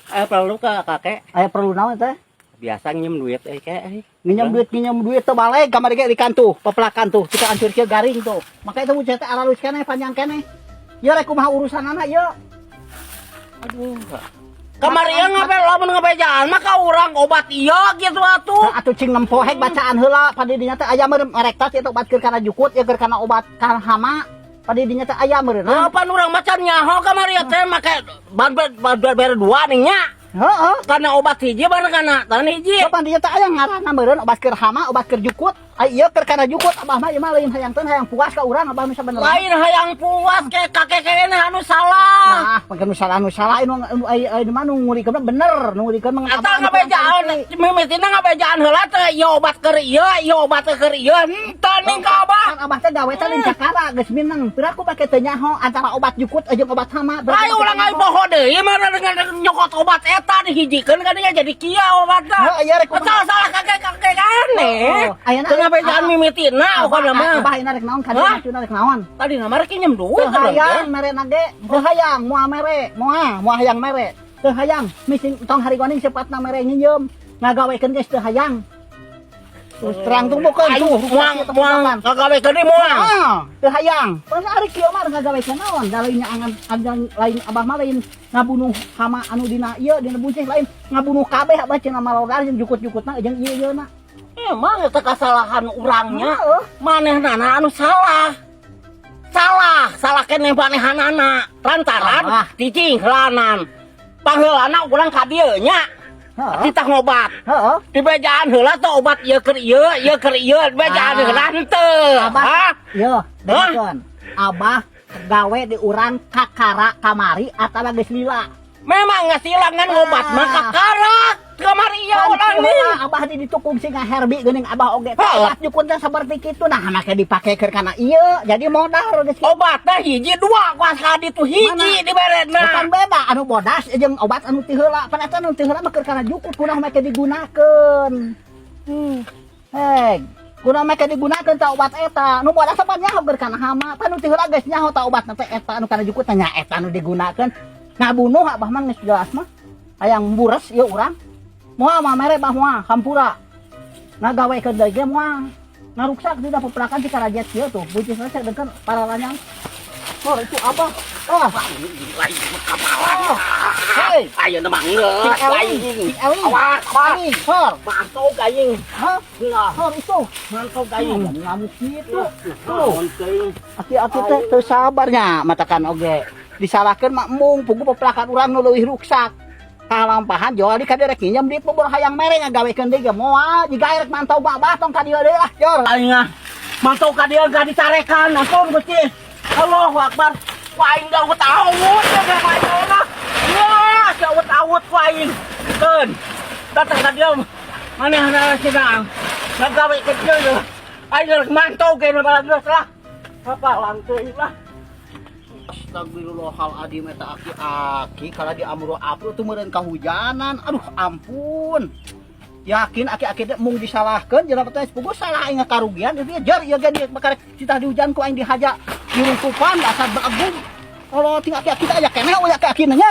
Perlu ke kakek. Aya perlu naon teh? Biasa nginjem duit kek. Nginjem duit teu balik kamari ge di kantu, pepelakan tuh, kita hancur kieu garing tuh. Maka itu bucet teh alalus keneh panjang keneh. Ya rek kumaha urusanana ye. Aduh. Kamarian ngapel lamun ngabejaan mah ka urang obat ieu gitu atuh. Atuh cing nempohek bacaan heula padi dinya teh aya meureun merek tas eta obat keur kana jukut ya keur kana obat kana hama. Padi dinya teh aya meureun. Apa urang macan nyaho kamari teh make bar dua nih nya. Heeh. Karena obat hiji bareng kana tan hiji. Kapan dinya teh aya ngaranna meureun obat keur hama, obat keur jukut. Ai ieu keur kana jukut abah mah ieu mah lain hayang teh hayang puas ka urang abah nu sabenerna. Lain hayang puas ke kakek keneh anu salah. Nah, pangkeun nu salah anu ai mah nu ngurikeun bener, nu ngurikeun mah Eta ngabejaan mimitina ngabejaan heula teh ieu obat keur ieu obat keur ieu. Henteu ning ka abah. Kan abah teh gawe teh lain kakara geus mineng. Pira ku make teu nyaho antara obat jukut jeung obat hama. Ai ulang ai poho deui mah dengan nyokot obat eta dihijikeun ka dinya jadi kieu obatna. Heuh, aya rek Salah kakek aneh. Ayeuna Ngabejaan mimitina pokona mah. abah ayeuna rek naon ka dieu macuna rek naon? Tadi nama rek nginjem duit. Teu hayang mere nage, teu hayang moal mere, moal hayang mere. Teu hayang, misi tong hari goning cepatna mere nginjem. Ngagawekeun geus teu hayang. Terus terang tuh bukan tuh, muang ngagawekeun deui moal. Teu hayang. Pernah ari kieu mah ngagawekeun naon? Da lainnya angan lain abah mah lain ngabunuh hama anu dina ieu dina buncih lain ngabunuh kabeh abah cenah malodar jeung jukut-jukutna jeung ieu-ieuna. Emang itu kesalahan orangnya. Manehna anu salah keneh manehanana lantaran cicing helanan pangheulana urang ka dieu nya titah ngobat dibejaan heula teh obat ieu keur ieu bejaan heula henteu abah yo dengekeun abah gawe di urang kakara kamari atawa geus lila memang ngasilangan ngobat mah kakara kamari ieu urang nih abah di ditukung si ngaherbi geuning abah oge obat jukutna saperti kitu nah make dipake keur kana ieu jadi modal geus obatna hiji dua kuas ka ditu hiji diberedna bukan beda anu bodas jeung obat anu ti heula pan eta anu ti heula mah keur kana jukut kunaon make digunakeun kunaon make digunakeun ta obat eta nu bodas apa nyaho keur kana hama pan anu ti heula geus nyaho ta obatna teh eta anu kana jukut nya eta anu digunakeun ngabunuh abah mah geus jelas mah hayang mbures ieu urang moal mah mere bah moal hampura ngagawekeun deui ge moal ngaruksak dina pepelakan si karajet kieu tuh bucis resek dengkeun para lanyang itu apa lain kapalan hei ayeuna mah geus lain awas hor mantau gayeng hor itu mantau gayeng ngamuk kitu aki-aki teh teu sabarnya matakan oge disalahkeun mah mung pugu pepelakan urang nu leuwih ruksak kalampahan jual di kaderek nginjem di pebor hayang mere ngagawekeun deui ge moal jiga rek mantau babah tong ka dieu deui lah jor aing mantau ka dieu ga dicarekan ampun Gusti Allahu Akbar aing da awut ya baeuna ya awut ku aing keun datang ka dieu manehna cenah ngagawekeun deui aing rek mantau ge nu balageus lah apa langteuing lah Astagfirullahaladzim eta aki-aki kalau di amro apro tuh meureun kahujanan aduh ampun yakin aki-aki teh mung disalahkeun jeung teh puguh salah aing karugian ieu jar ieu ge bakal citah dihujan ku aing dihaja diruntupan dasar bagung kalau tinggal aki-aki teh aya keneh we aki-aki nya